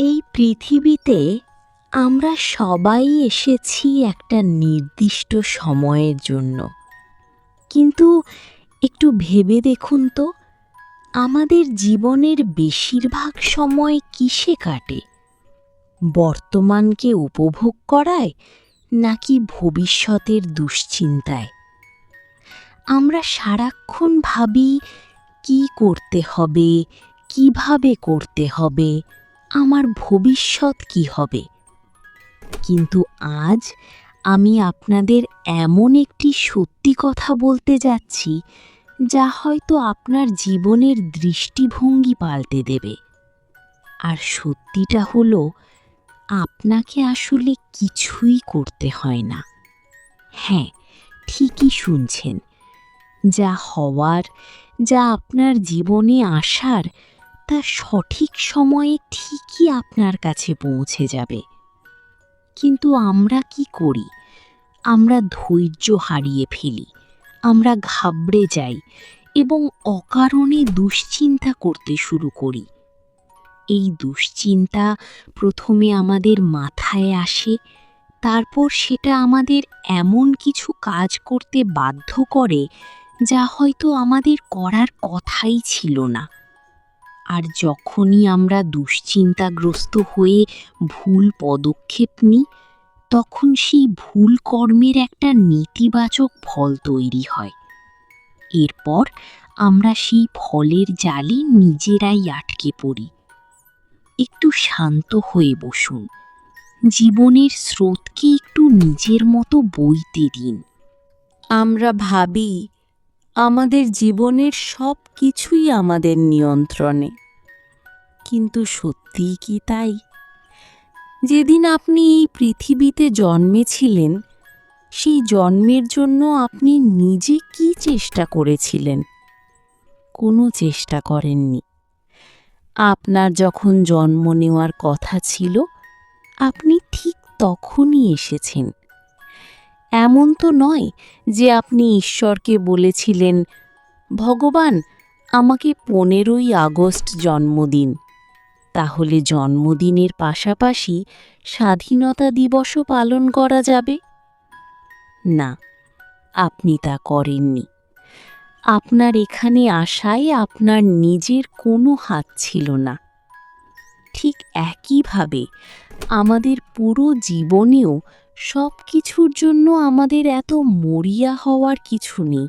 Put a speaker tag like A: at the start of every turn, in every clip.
A: এই পৃথিবীতে আমরা সবাই এসেছি একটা নির্দিষ্ট সময়ের জন্য। কিন্তু একটু ভেবে দেখুন তো, আমাদের জীবনের বেশিরভাগ সময় কিসে কাটে? বর্তমানকে উপভোগ করায় নাকি ভবিষ্যতের দুশ্চিন্তায়? আমরা সারাক্ষণ ভাবি কি করতে হবে, কিভাবে করতে হবে, আমার ভবিষ্যৎ কি হবে। কিন্তু আজ আমি আপনাদের এমন একটি সত্যি কথা বলতে যাচ্ছি, যা হয়তো আপনার জীবনের দৃষ্টিভঙ্গি পাল্টে দেবে। আর সত্যিটা হলো, আপনাকে আসলে কিছুই করতে হয় না। হ্যাঁ, ঠিকই শুনছেন। যা হওয়ার, যা আপনার জীবনে আসার, তা সঠিক সময়ে ঠিকই আপনার কাছে পৌঁছে যাবে। কিন্তু আমরা কি করি? আমরা ধৈর্য হারিয়ে ফেলি, আমরা ঘাবড়ে যাই এবং অকারণে দুশ্চিন্তা করতে শুরু করি। এই দুশ্চিন্তা প্রথমে আমাদের মাথায় আসে, তারপর সেটা আমাদের এমন কিছু কাজ করতে বাধ্য করে যা হয়তো আমাদের করার কথাই ছিল না। আর যখনই আমরা দুশ্চিন্তাগ্রস্ত হয়ে ভুল পদক্ষেপ নিই, তখন সেই ভুল কর্মের একটা নেতিবাচক ফল তৈরি হয়। এরপর আমরা সেই ফলের জালে নিজেরাই আটকে পড়ি। একটু শান্ত হয়ে বসুন, জীবনের স্রোতকে একটু নিজের মতো বইতে দিন। আমরা ভাবি আমাদের জীবনের সব কিছুই আমাদের নিয়ন্ত্রণে, কিন্তু সত্যিই কি তাই? যেদিন আপনি এই পৃথিবীতে জন্মেছিলেন, সেই জন্মের জন্য আপনি নিজে কি চেষ্টা করেছিলেন? কোনো চেষ্টা করেননি। আপনার যখন জন্ম নেওয়ার কথা ছিল, আপনি ঠিক তখনই এসেছেন। এমন তো নয় যে আপনি ঈশ্বরকে বলেছিলেন, ভগবান, আমাকে 15ই আগস্ট জন্মদিন, তাহলে জন্মদিনের পাশাপাশি স্বাধীনতা দিবসও পালন করা যাবে। না, আপনি তা করেননি। আপনার এখানে আসায় আপনার নিজের কোনো হাত ছিল না। ঠিক একইভাবে আমাদের পুরো জীবনেও সব কিছুর জন্য আমাদের এত মরিয়া হওয়ার কিছু নেই।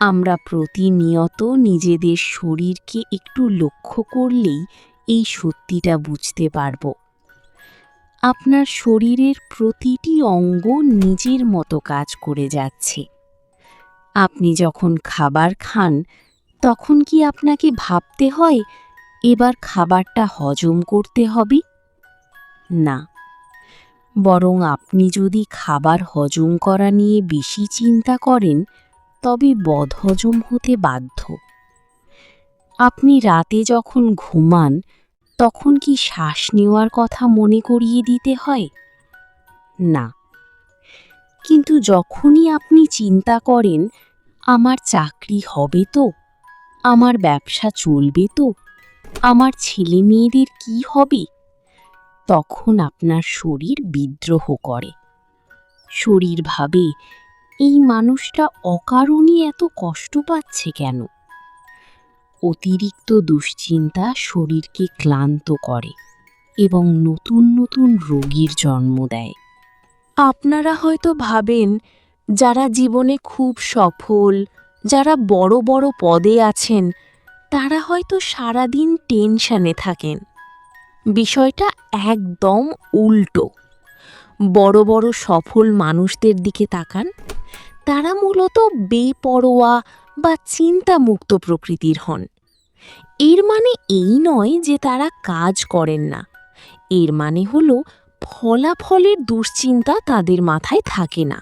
A: আমরা প্রতিনিয়ত নিজেদের শরীরকে একটু লক্ষ্য করলেই এই সত্যিটা বুঝতে পারব। আপনার শরীরের প্রতিটি অঙ্গ নিজের মতো কাজ করে যাচ্ছে। আপনি যখন খাবার খান, তখন কি আপনাকে ভাবতে হয় এবার খাবারটা হজম করতে হবে? না, বরং আপনি যদি খাবার হজম করা নিয়ে বেশি চিন্তা করেন, তবে বদহজম হতে বাধ্য। আপনি রাতে যখন ঘুমান, তখন কি শ্বাস নেওয়ার কথা মনে করিয়ে দিতে হয়? না। কিন্তু যখনই আপনি চিন্তা করেন, আমার চাকরি হবে তো, আমার ব্যবসা চলবে তো, আমার ছেলে মেয়েদের কি হবে, তখন আপনার শরীর বিদ্রোহ করে। শরীর ভাবে, এই মানুষটা অকারণে এত কষ্ট পাচ্ছে কেন? অতিরিক্ত দুশ্চিন্তা শরীরকে ক্লান্ত করে এবং নতুন নতুন রোগীর জন্ম দেয়। আপনারা হয়তো ভাবেন, যারা জীবনে খুব সফল, যারা বড় বড় পদে আছেন, তারা হয়তো সারাদিন টেনশনে থাকেন। বিষয়টা একদম উল্টো। বড় বড় সফল মানুষদের দিকে তাকান, তারা মূলত বেপরোয়া বা চিন্তামুক্ত প্রকৃতির হন। এর মানে এই নয় যে তারা কাজ করেন না। এর মানে হলো ফলাফলের দুশ্চিন্তা তাদের মাথায় থাকে না।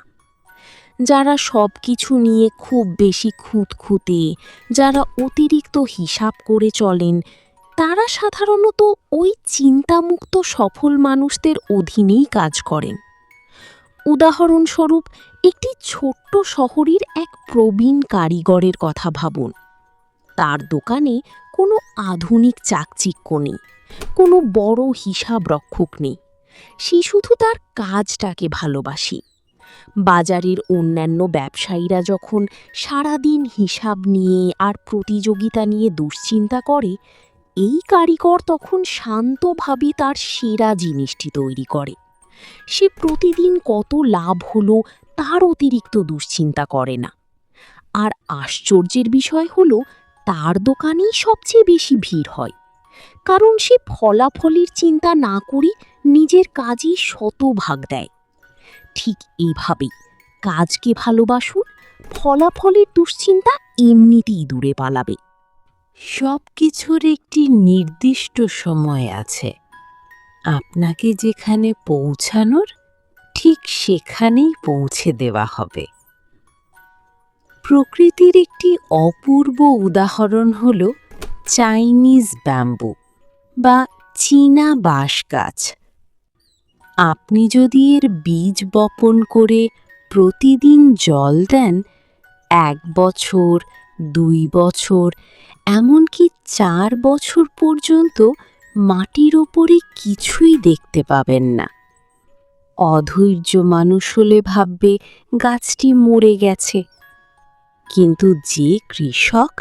A: যারা সব কিছু নিয়ে খুব বেশি খুঁতখুঁতে, যারা অতিরিক্ত হিসাব করে চলেন, তারা সাধারণত ওই চিন্তামুক্ত সফল মানুষদের অধীনেই কাজ করেন। উদাহরণস্বরূপ, একটি ছোট্ট শহরের এক প্রবীণ কারিগরের কথা ভাবুন। তার দোকানে কোনো আধুনিক চাকচিক্য নেই, কোনো বড় হিসাব রক্ষক নেই, সে শুধু তার কাজটাকে ভালোবাসি। বাজারের অন্যান্য ব্যবসায়ীরা যখন সারাদিন হিসাব নিয়ে আর প্রতিযোগিতা নিয়ে দুশ্চিন্তা করে, এই কারিগর তখন শান্তভাবে তার সেরা জিনিসটি তৈরি করে। সে প্রতিদিন কত লাভ হলো তার অতিরিক্ত দুশ্চিন্তা করে না। আর আশ্চর্যের বিষয় হলো, তার দোকানেই সবচেয়ে বেশি ভিড় হয়, কারণ সে ফলাফলের চিন্তা না করে নিজের কাজই শতভাগ দেয়। ঠিক এভাবেই কাজকে ভালোবাসুন, ফলাফলের দুশ্চিন্তা এমনিতেই দূরে পালাবে।
B: সব কিছুর একটি নির্দিষ্ট সময় আছে। আপনাকে যেখানে পৌঁছানোর ঠিক সেখানেই পৌঁছে দেওয়া হবে। প্রকৃতির একটি অপূর্ব উদাহরণ হল চাইনিজ ব্যাম্বু বা চীনা বাঁশ গাছ। আপনি যদি এর বীজ বপন করে প্রতিদিন জল দেন, 1 বছর, 2 বছর, এমনকি 4 বছর পর্যন্ত মাটির ওপরে কিছুই দেখতে পাবেন না। অধৈর্য মানুষ হলে ভাববে গাছটি মরে গেছে, কিন্তু যে কৃষক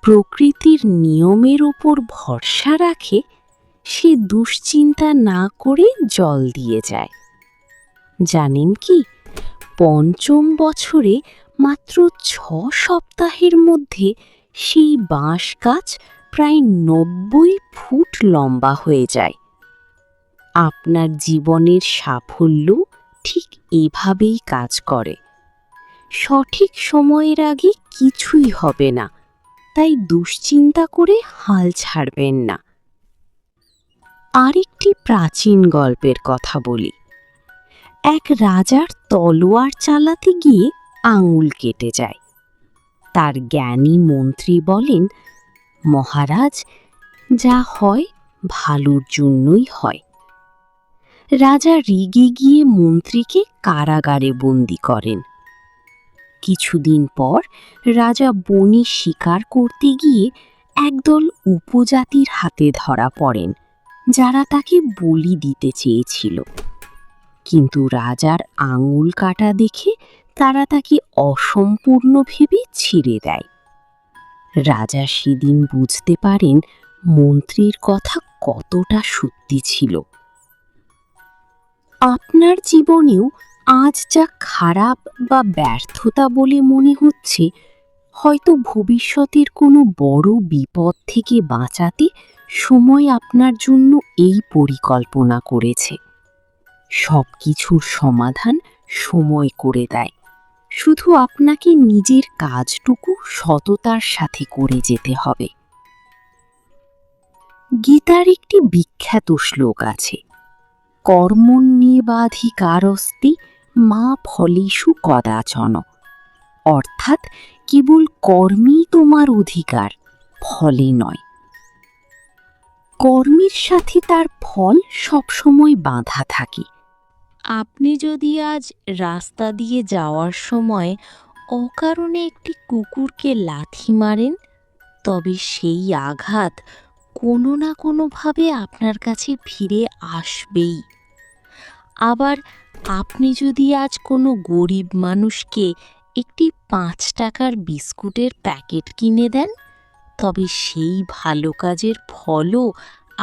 B: প্রকৃতির নিয়মের ওপর ভরসা রাখে, সে দুশ্চিন্তা না করে জল দিয়ে যায়। জানেন কি, 5ম বছরে মাত্র 6 সপ্তাহের মধ্যে সেই বাঁশ গাছ প্রায় 90 ফুট লম্বা হয়ে যায়। আপনার জীবনের সাফল্য ঠিক এভাবেই কাজ করে। সঠিক সময়ের আগে কিছুই হবে না, তাই দুশ্চিন্তা করে হাল ছাড়বেন না। আরেকটি প্রাচীন গল্পের কথা বলি। এক রাজার তলোয়ার চালাতে গিয়ে আঙুল কেটে যায়। তার জ্ঞানী মন্ত্রী বলেন, মহারাজ, যা হয় ভালোর জন্যই হয়। রাজা রেগে গিয়ে মন্ত্রীকে কারাগারে বন্দী করেন। কিছুদিন পর রাজা বনে শিকার করতে গিয়ে একদল উপজাতির হাতে ধরা পড়েন, যারা তাকে বলি দিতে চেয়েছিল। কিন্তু রাজার আঙুল কাটা দেখে তারা তাকে অসম্পূর্ণ ভেবে ছেড়ে দেয়। রাজা সেদিন বুঝতে পারেন মন্ত্রীর কথা কতটা সত্যি ছিল। আপনার জীবনেও আজ যা খারাপ বা ব্যর্থতা বলে মনে হচ্ছে, হয়তো ভবিষ্যতের কোনো বড় বিপদ থেকে বাঁচাতে সময় আপনার জন্য এই পরিকল্পনা করেছে। সব কিছুর সমাধান সময় করে দেয়, শুধু আপনাকে নিজের কাজটুকু সততার সাথে করে যেতে হবে। গীতার একটি বিখ্যাত শ্লোক আছে, কর্মণ্যেবাধিকারস্তি মা ফলেষু কদাচন। অর্থাৎ কেবল কর্মেই তোমার অধিকার, ফলে নয়। কর্মের সাথে তার ফল সবসময় বাঁধা থাকে। আপনি যদি আজ রাস্তা দিয়ে যাওয়ার সময় অকারণে একটি কুকুরকে লাথি মারেন, তবে সেই আঘাত কোনো না কোনোভাবে আপনার কাছে ফিরে আসবেই। আবার আপনি যদি আজ কোনো গরিব মানুষকে একটি 5 টাকার বিস্কুটের প্যাকেট কিনে দেন, তবে সেই ভালো কাজের ফলও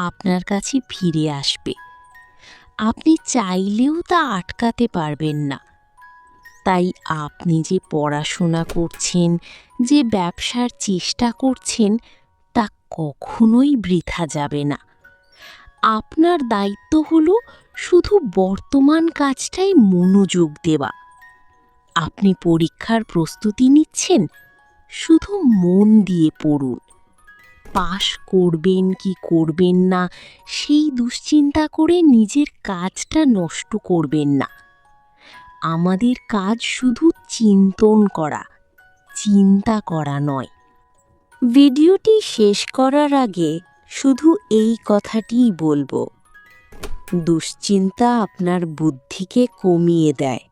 B: আপনার কাছে ফিরে আসবে। আপনি চাইলেও তা আটকাতে পারবেন না। তাই আপনি যে পড়াশোনা করছেন, যে ব্যবসার চেষ্টা করছেন, তা কখনোই বৃথা যাবে না। আপনার দায়িত্ব হলো শুধু বর্তমান কাজটায় মনোযোগ দেওয়া। আপনি পরীক্ষার প্রস্তুতি নিচ্ছেন, শুধু মন দিয়ে পড়ুন। পাশ করবেন কি করবেন না সেই দুশ্চিন্তা করে নিজের কাজটা নষ্ট করবেন না। আমাদের কাজ শুধু চিন্তন করা, চিন্তা করা নয়। ভিডিওটি শেষ করার আগে শুধু এই কথাটিই বলবো, দুশ্চিন্তা আপনার বুদ্ধিকে কমিয়ে দেয়।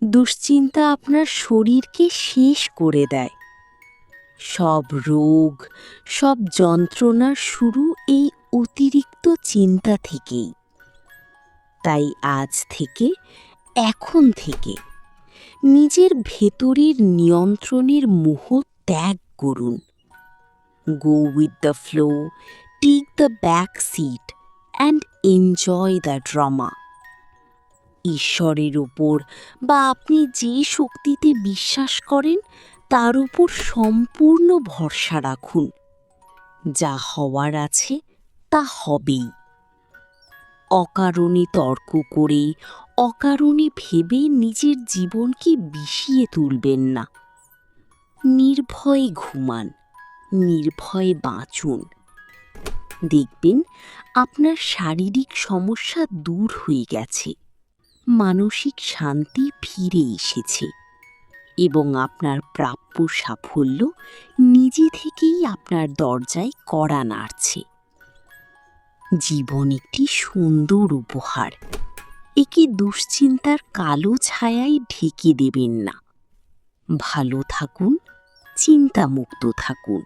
B: দুশ্চিন্তা আপনার শরীরকে শেষ করে দেয়। সব রোগ, সব যন্ত্রণার শুরু এই
A: অতিরিক্ত চিন্তা থেকেই। তাই আজ থেকে, এখন থেকে নিজের ভেতরের নিয়ন্ত্রণের মোহ ত্যাগ করুন। Go with the flow, take the back seat and enjoy the drama. ঈশ্বরের ওপর বা আপনি যে শক্তিতে বিশ্বাস করেন তার উপর সম্পূর্ণ ভরসা রাখুন। যা হওয়ার আছে তা হবেই। অকারণে তর্ক করে, অকারণে ভেবে নিজের জীবনকে বিষিয়ে তুলবেন না। নির্ভয়ে ঘুমান, নির্ভয়ে বাঁচুন। দেখবেন আপনার শারীরিক সমস্যা দূর হয়ে গেছে, মানসিক শান্তি ফিরে এসেছে এবং আপনার প্রাপ্য সাফল্য নিজে থেকেই আপনার দরজায় কড়া নাড়ছে। জীবন একটি সুন্দর উপহার, একে দুশ্চিন্তার কালো ছায়ায় ঢেকে দেবেন না। ভালো থাকুন, চিন্তামুক্ত থাকুন।